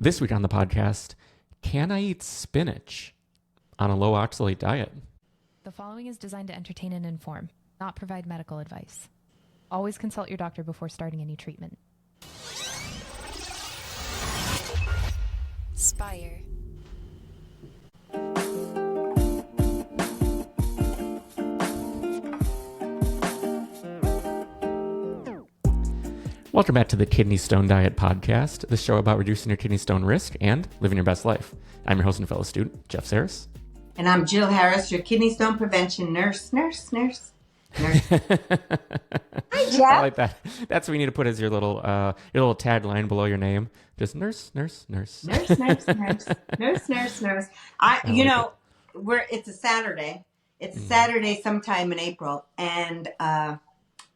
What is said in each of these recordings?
This week on the podcast, can I eat spinach on a low oxalate diet? The following is designed to entertain and inform, not provide medical advice. Always consult your doctor before starting any treatment. Spire. Welcome back to the Kidney Stone Diet Podcast, the show about reducing your kidney stone risk and living your best life. I'm your host and fellow student, Jeff Saris. And I'm Jill Harris, your kidney stone prevention nurse. Hi, Jeff. I like that. That's what we need to put as your little tagline below your name. Just nurse. Nurse. It's a Saturday. It's a Saturday sometime in April, and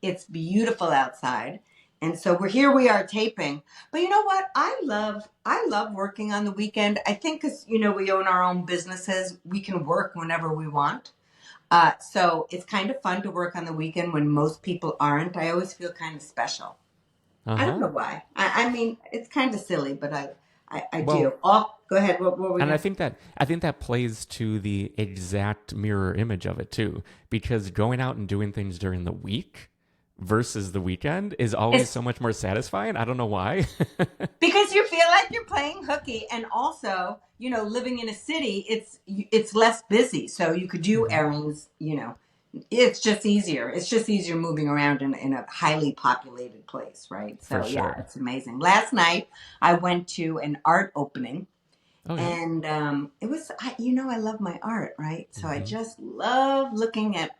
it's beautiful outside. And so we are taping. But you know what? I love working on the weekend. I think because, we own our own businesses, we can work whenever we want. So it's kind of fun to work on the weekend when most people aren't. I always feel kind of special. I don't know why. I mean, it's kind of silly, but I do. Oh, go ahead. What were we? And I think that plays to the exact mirror image of it too, because going out and doing things during the week versus the weekend is always so much more satisfying. I don't know why. Because you feel like you're playing hooky, and also, living in a city, it's less busy, so you could do errands. It's just easier. It's just easier moving around in a highly populated place, right? So yeah, it's amazing. Last night I went to an art opening. And it was, I love my art, right? So I just love looking at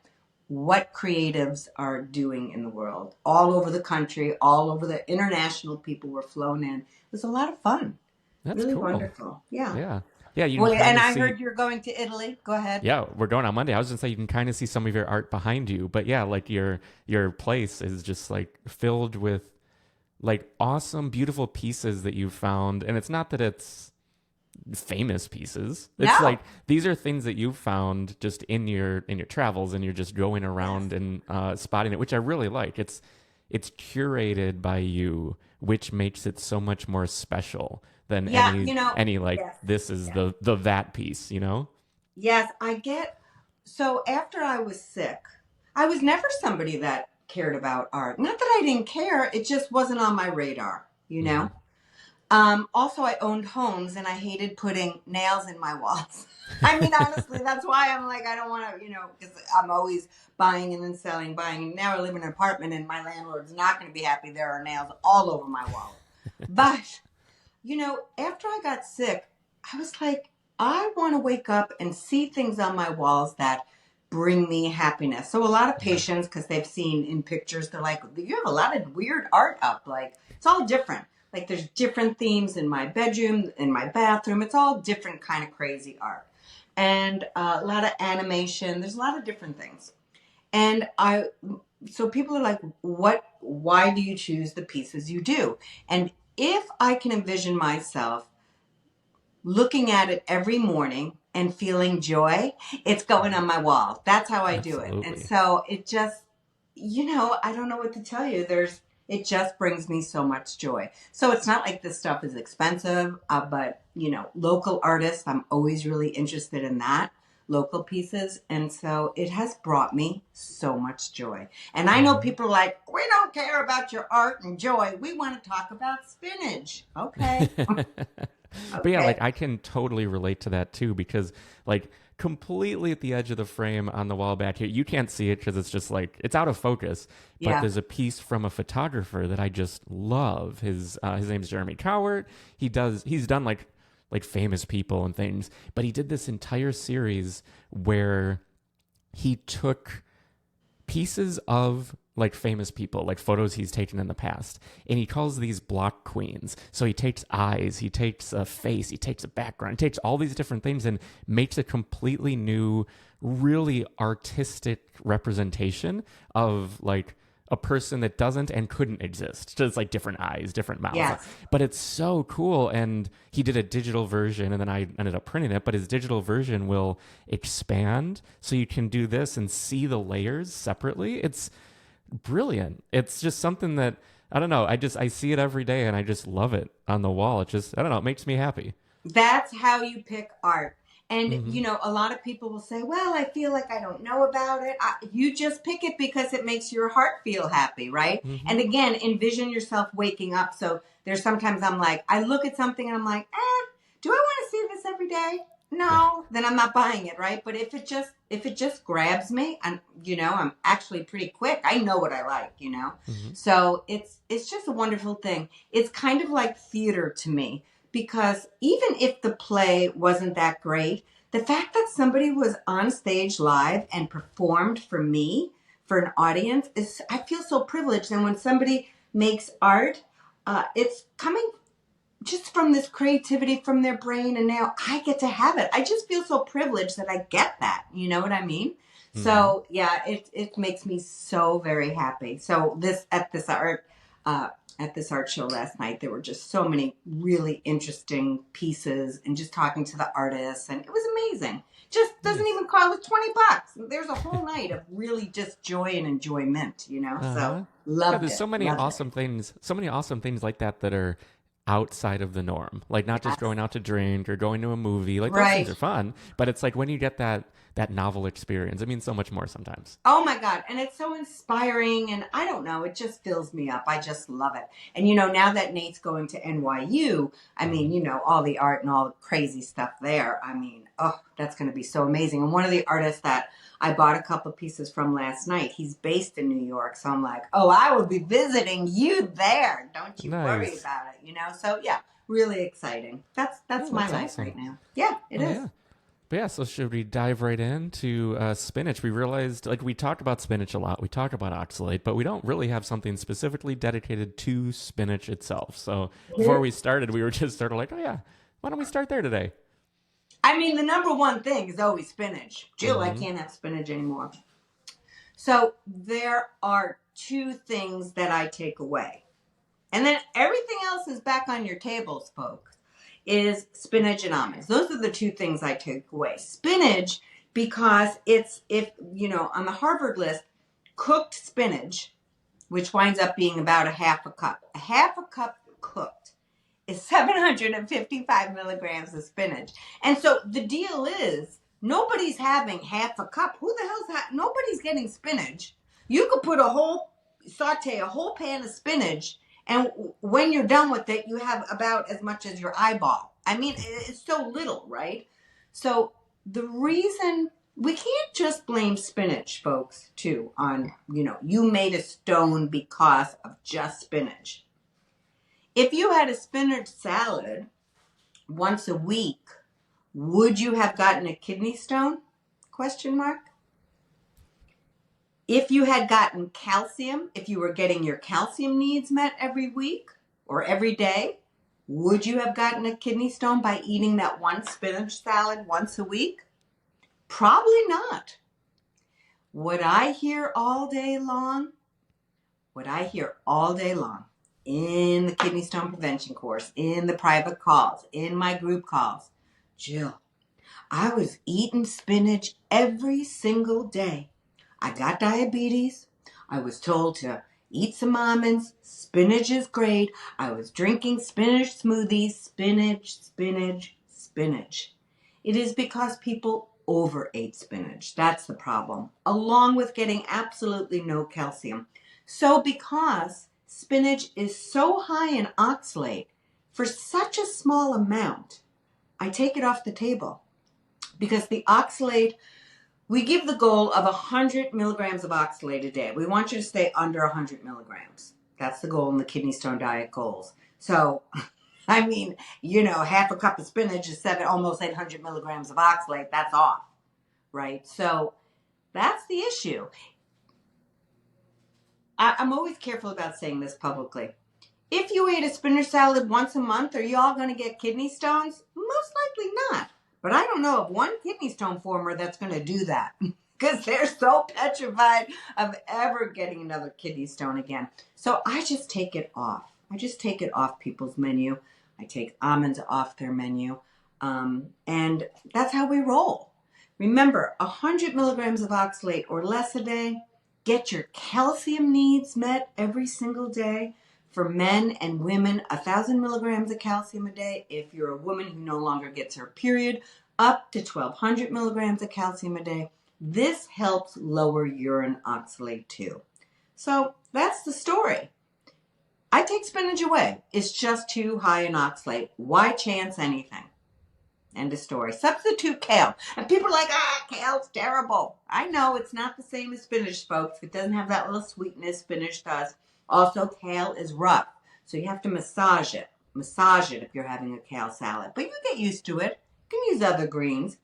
what creatives are doing in the world, all over the country, all over the international people were flown in. It was a lot of fun. That's really cool. Wonderful. Yeah. And I heard you're going to Italy. Go ahead. Yeah, we're going on Monday. I was going to say you can kind of see some of your art behind you, but yeah, like your place is just like filled with like awesome, beautiful pieces that you've found. And it's not that it's famous pieces. It's like these are things that you've found just in your travels, and you're just going around and spotting it, which I really like. It's curated by you, which makes it so much more special than this is the that piece, Yes, I get. So after I was sick, I was never somebody that cared about art. Not that I didn't care, it just wasn't on my radar, Also, I owned homes, and I hated putting nails in my walls. I mean, honestly, that's why I'm like, I don't want to, because I'm always buying and then selling, buying. And now I live in an apartment, and my landlord's not going to be happy. There are nails all over my wall. But, after I got sick, I was like, I want to wake up and see things on my walls that bring me happiness. So a lot of patients, because they've seen in pictures, they're like, you have a lot of weird art up. Like, it's all different. Like there's different themes in my bedroom, in my bathroom. It's all different kind of crazy art. And a lot of animation. There's a lot of different things. And so people are like, why do you choose the pieces you do? And if I can envision myself looking at it every morning and feeling joy, it's going on my wall. That's how I do it. And so it just, I don't know what to tell you. It just brings me so much joy. So it's not like this stuff is expensive, but, local artists, I'm always really interested in that, local pieces. And so it has brought me so much joy. And I know people are like, we don't care about your art and joy. We want to talk about spinach. Okay. But yeah, like I can totally relate to that too, because like completely at the edge of the frame on the wall back here, you can't see it because it's just like it's out of focus, but there's a piece from a photographer that I just love. His name's Jeremy Cowart. He's done like famous people and things, but he did this entire series where he took pieces of like famous people, like photos he's taken in the past, and he calls these block queens. So he takes eyes, he takes a face, he takes a background, he takes all these different things and makes a completely new, really artistic representation of like a person that doesn't and couldn't exist. Just like different eyes, different mouths. Yes. But it's so cool. And he did a digital version, and then I ended up printing it, but his digital version will expand so you can do this and see the layers separately. It's brilliant. It's just something that I don't know. I see it every day and I just love it on the wall. It just, I don't know. It makes me happy. That's how you pick art. And, Hmm. a lot of people will say, well, I feel like I don't know about it. You just pick it because it makes your heart feel happy, right? Hmm. And again, envision yourself waking up. So there's sometimes I'm like, I look at something and I'm like, do I want to see this every day? Yeah. No, then I'm not buying it, right? But if it just grabs me, I'm actually pretty quick. I know what I like. Hmm. So it's just a wonderful thing. It's kind of like theater to me. Because even if the play wasn't that great, the fact that somebody was on stage live and performed for me, for an audience, I feel so privileged. And when somebody makes art, it's coming just from this creativity from their brain, and now I get to have it. I just feel so privileged that I get that. You know what I mean? Hmm. So yeah, it makes me so very happy. So uh, at this art show last night, there were just so many really interesting pieces, and just talking to the artists, and it was amazing. Just doesn't Nice. even cost $20. There's a whole night of really just joy and enjoyment. So Uh-huh. Yeah, loved there's it, loved it. so many awesome things like that are outside of the norm. Like not just Yes, going out to drink or going to a movie. Like those things right. are fun, but it's like when you get that novel experience, it means so much more sometimes. Oh my God. And it's so inspiring. And I don't know, it just fills me up. I just love it. And, now that Nate's going to NYU, I mean, Hmm. all the art and all the crazy stuff there. I mean, oh, that's going to be so amazing. And one of the artists that I bought a couple pieces from last night, he's based in New York. So I'm like, oh, I will be visiting you there. Don't you worry Nice. about it. So yeah, really exciting. That's Oh, my that's life awesome. right now. Yeah, it Oh is. yeah. But yeah, so should we dive right into spinach? We realized, like, we talked about spinach a lot. We talk about oxalate, but we don't really have something specifically dedicated to spinach itself. So before we started, we were just sort of like, oh yeah, why don't we start there today? I mean, the number one thing is always spinach. Jill, I Mm-hmm. can't have spinach anymore. So there are two things that I take away. And then everything else is back on your tables, folks, is spinach and almonds. Those are the two things I take away. Spinach, because on the Harvard list, cooked spinach, which winds up being about a half a cup. A half a cup cooked is 755 milligrams of spinach. And so the deal is nobody's having half a cup. Who the nobody's getting spinach. You could saute a whole pan of spinach, and when you're done with it, you have about as much as your eyeball. I mean, it's so little, right? So the reason we can't just blame spinach, folks, too, on, you made a stone because of just spinach. If you had a spinach salad once a week, would you have gotten a kidney stone? Question mark. If you had gotten calcium, if you were getting your calcium needs met every week or every day, would you have gotten a kidney stone by eating that one spinach salad once a week? Probably not. What I hear all day long, in the kidney stone prevention course, in the private calls, in my group calls, Jill, I was eating spinach every single day. I got diabetes. I was told to eat some almonds. Spinach is great. I was drinking spinach smoothies. Spinach, spinach, spinach. It is because people overate spinach. That's the problem, along with getting absolutely no calcium. So because spinach is so high in oxalate, for such a small amount, I take it off the table. Because the oxalate, we give the goal of 100 milligrams of oxalate a day. We want you to stay under 100 milligrams. That's the goal in the kidney stone diet goals. So, I mean, half a cup of spinach is almost 800 milligrams of oxalate. That's off, right? So that's the issue. I'm always careful about saying this publicly. If you ate a spinach salad once a month, are you all going to get kidney stones? Most likely not. But I don't know of one kidney stone former that's going to do that because they're so petrified of ever getting another kidney stone again. So I just take it off. I just take it off people's menu. I take almonds off their menu. And that's how we roll. Remember, 100 milligrams of oxalate or less a day. Get your calcium needs met every single day. For men and women, 1,000 milligrams of calcium a day. If you're a woman who no longer gets her period, up to 1,200 milligrams of calcium a day. This helps lower urine oxalate too. So that's the story. I take spinach away. It's just too high in oxalate. Why chance anything? End of story. Substitute kale. And people are like, kale's terrible. I know it's not the same as spinach, folks. It doesn't have that little sweetness spinach does. Also, kale is rough, so you have to massage it. Massage it if you're having a kale salad. But you get used to it. You can use other greens.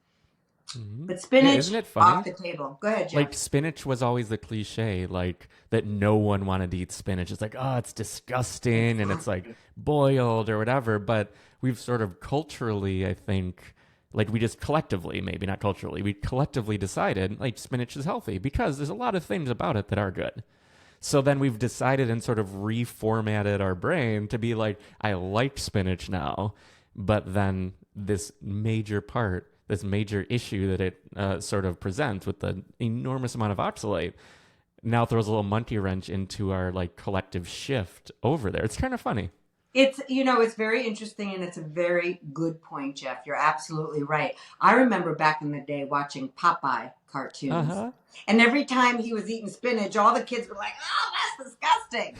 Mm-hmm. But spinach, isn't it funny? Off the table. Go ahead, Jeff. Like, spinach was always the cliche, like, that no one wanted to eat spinach. It's like, oh, it's disgusting, and it's like boiled or whatever. But we've sort of culturally, I think, like, we just collectively, maybe not culturally, we collectively decided, like, spinach is healthy because there's a lot of things about it that are good. So then we've decided and sort of reformatted our brain to be like, I like spinach now, but then this major issue that it sort of presents with the enormous amount of oxalate now throws a little monkey wrench into our like collective shift over there. It's kind of funny. It's, it's very interesting, and it's a very good point, Jeff. You're absolutely right. I remember back in the day watching Popeye cartoons, and every time he was eating spinach, all the kids were like, oh, that's disgusting,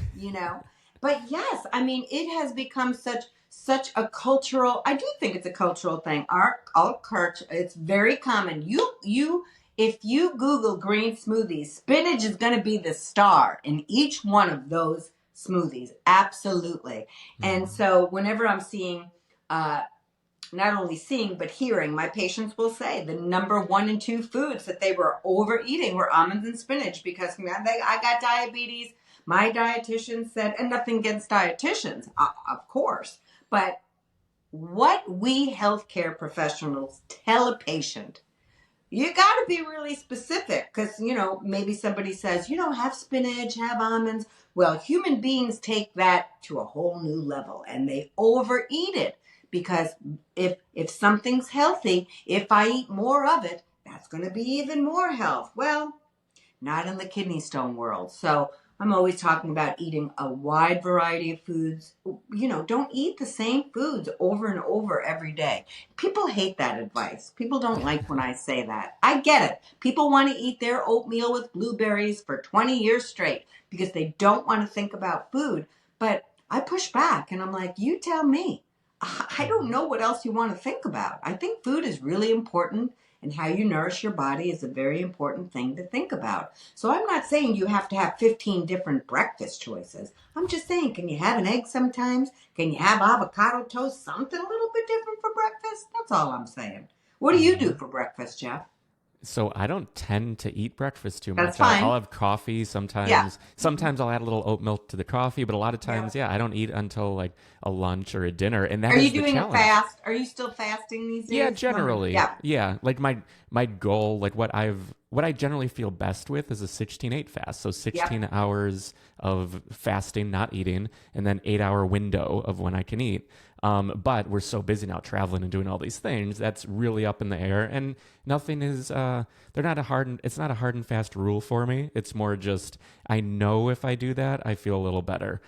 But yes, I mean, it has become such a cultural, I do think it's a cultural thing. Our culture, it's very common. If you Google green smoothies, spinach is going to be the star in each one of those smoothies. Absolutely. Mm-hmm. And so whenever I'm seeing, not only seeing, but hearing, my patients will say the number 1 and 2 foods that they were overeating were almonds and spinach because I got diabetes. My dietitian said, and nothing against dietitians, of course, but what we healthcare professionals tell a patient, you got to be really specific because, maybe somebody says, have spinach, have almonds. Well, human beings take that to a whole new level and they overeat it because if something's healthy, if I eat more of it, that's going to be even more health. Well, not in the kidney stone world. So I'm always talking about eating a wide variety of foods. Don't eat the same foods over and over every day. People hate that advice. People don't like when I say that. I get it. People want to eat their oatmeal with blueberries for 20 years straight because they don't want to think about food. But I push back and I'm like, you tell me. I don't know what else you want to think about. I think food is really important. And how you nourish your body is a very important thing to think about. So I'm not saying you have to have 15 different breakfast choices. I'm just saying, can you have an egg sometimes? Can you have avocado toast? Something a little bit different for breakfast? That's all I'm saying. What do you do for breakfast, Jeff? So I don't tend to eat breakfast too much. That's fine. I'll have coffee sometimes. Yeah. Sometimes I'll add a little oat milk to the coffee, but a lot of times, I don't eat until like a lunch or a dinner. And that Are is you doing the a fast? Are you still fasting these days? Yeah, generally. Yeah. Like my goal, like what I generally feel best with is a 16-8 fast. So 16 hours of fasting, not eating, and then 8-hour window of when I can eat. But we're so busy now traveling and doing all these things. That's really up in the air, and nothing is, it's not a hard and fast rule for me. It's more just, I know if I do that, I feel a little better.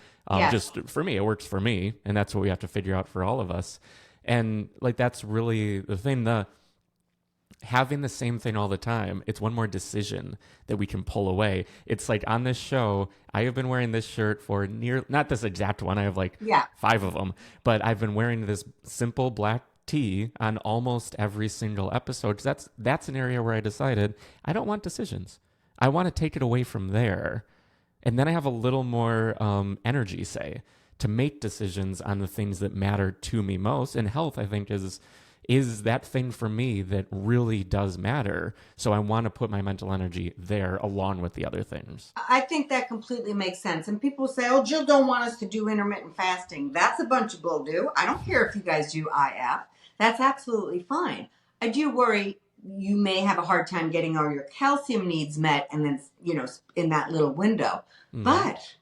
Just for me, it works for me. And that's what we have to figure out for all of us. And like, that's really the thing, having the same thing all the time, it's one more decision that we can pull away. It's like on this show, I have been wearing this shirt for not this exact one, I have like 5 of them, but I've been wearing this simple black tee on almost every single episode because that's an area where I decided I don't want decisions. I want to take it away from there. And then I have a little more energy, say, to make decisions on the things that matter to me most. And health, I think, is that thing for me that really does matter. So I want to put my mental energy there along with the other things. I think that completely makes sense. And people say, oh, Jill don't want us to do intermittent fasting. That's a bunch of bull do. I don't care if you guys do IF. That's absolutely fine. I do worry you may have a hard time getting all your calcium needs met and then, in that little window. Mm-hmm. But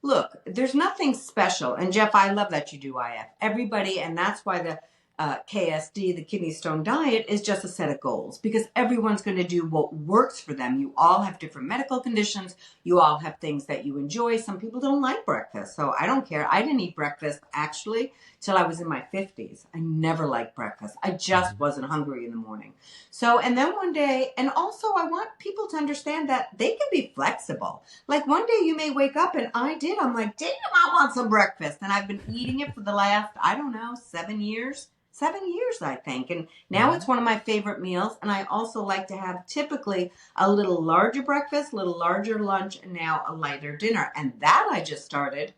look, there's nothing special. And Jeff, I love that you do IF. Everybody, and that's why KSD, the kidney stone diet, is just a set of goals because everyone's going to do what works for them. You all have different medical conditions. You all have things that you enjoy. Some people don't like breakfast, so I don't care. I didn't eat breakfast actually till I was in my 50s. I never liked breakfast. I just wasn't hungry in the morning. So, and then one day, and also I want people to understand that they can be flexible. Like one day you may wake up, and I did. I'm like, damn, I want some breakfast. And I've been eating it for the last, I don't know, 7 years. 7 years, I think. And now it's one of my favorite meals. And I also like to have typically a little larger breakfast, a little larger lunch, and now a lighter dinner. And that I just started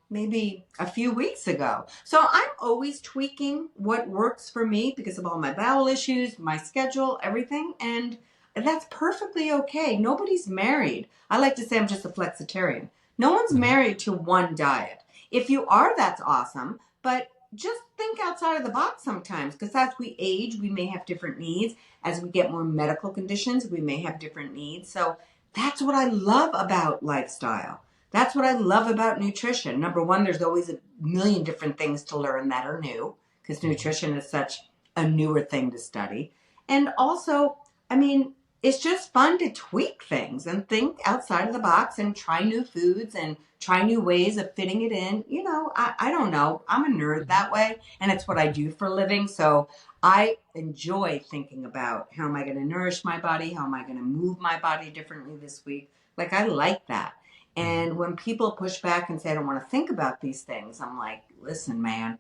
maybe a few weeks ago. So I'm always tweaking what works for me because of all my bowel issues, my schedule, everything. And that's perfectly okay. Nobody's married. I like to say I'm just a flexitarian. No one's married to one diet. If you are, that's awesome. But just think outside of the box sometimes, because as we age, we may have different needs. As we get more medical conditions, we may have different needs. So that's what I love about lifestyle. That's what I love about nutrition. Number one, there's always a million different things to learn that are new, because nutrition is such a newer thing to study. And also, I mean, it's just fun to tweak things and think outside of the box and try new foods and try new ways of fitting it in. You know, I don't know. I'm a nerd that way, and it's what I do for a living. So I enjoy thinking about how am I going to nourish my body? How am I going to move my body differently this week? Like, I like that. And when people push back and say, I don't want to think about these things, I'm like, listen, man,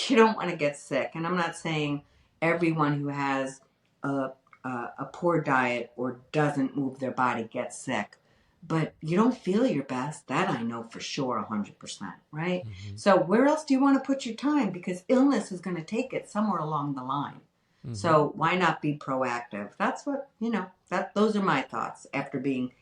you don't want to get sick. And I'm not saying everyone who has a poor diet or doesn't move their body gets sick, but you don't feel your best. That I know for sure, 100%, right? So where else do you want to put your time? Because illness is going to take it somewhere along the line. So why not be proactive? That's what, you know, those are my thoughts after being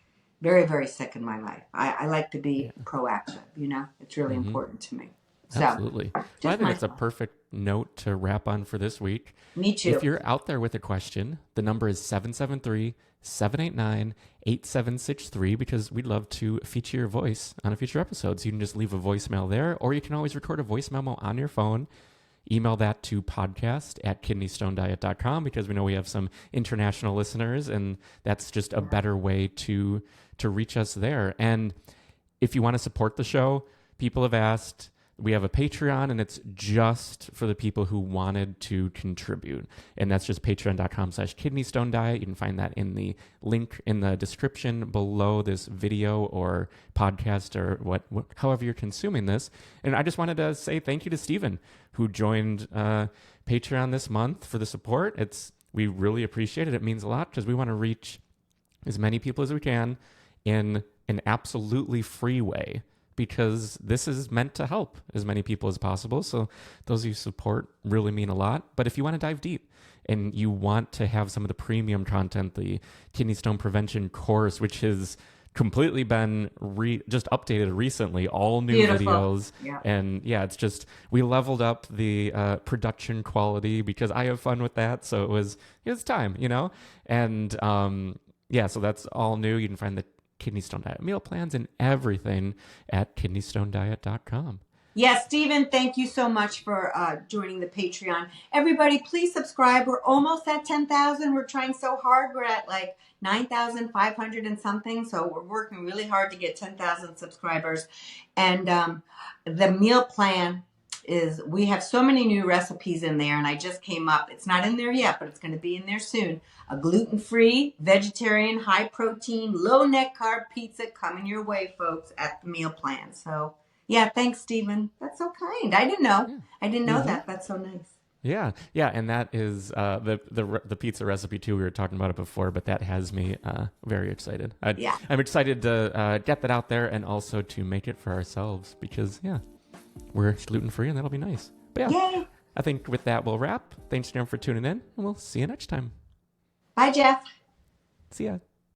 very, very sick in my life. I like to be proactive, you know, it's really important to me. So, absolutely. Well, I think it's a perfect note to wrap on for this week. Me too. If you're out there with a question, the number is 773-789-8763 because we'd love to feature your voice on a future episode. So you can just leave a voicemail there, or you can always record a voice memo on your phone. Email that to podcast@kidneystonediet.com because we know we have some international listeners, and that's just a better way to reach us there. And if you want to support the show, people have asked, we have a Patreon, and it's just for the people who wanted to contribute. And that's just patreon.com/kidneystonediet. You can find that in the link in the description below this video or podcast or however you're consuming this. And I just wanted to say thank you to Stephen, who joined Patreon this month for the support. We really appreciate it. It means a lot because we want to reach as many people as we can in an absolutely free way, because this is meant to help as many people as possible. So those of you who support really mean a lot. But if you want to dive deep and you want to have some of the premium content, the kidney stone prevention course, which has completely been just updated recently, all new videos. Yeah. And yeah, it's just, we leveled up the production quality because I have fun with that. So it's time, you know? And yeah, so that's all new. You can find the Kidney Stone Diet meal plans and everything at kidneystonediet.com. Yes, Stephen, thank you so much for joining the Patreon. Everybody, please subscribe. We're almost at 10,000. We're trying so hard. We're at like 9,500 and something. So we're working really hard to get 10,000 subscribers. And the meal plan is, we have so many new recipes in there, and I just came up. It's not in there yet, but it's going to be in there soon. A gluten-free, vegetarian, high-protein, low-net carb pizza coming your way, folks, at the meal plan. So, yeah, thanks, Stephen. That's so kind. I didn't know. Yeah. I didn't know that. That's so nice. Yeah, and that is the pizza recipe too. We were talking about it before, but that has me very excited. I'm excited to get that out there and also to make it for ourselves because, we're gluten-free, and that'll be nice. But Yay. I think with that, we'll wrap. Thanks, Jeremy, for tuning in, and we'll see you next time. Bye, Jeff. See ya.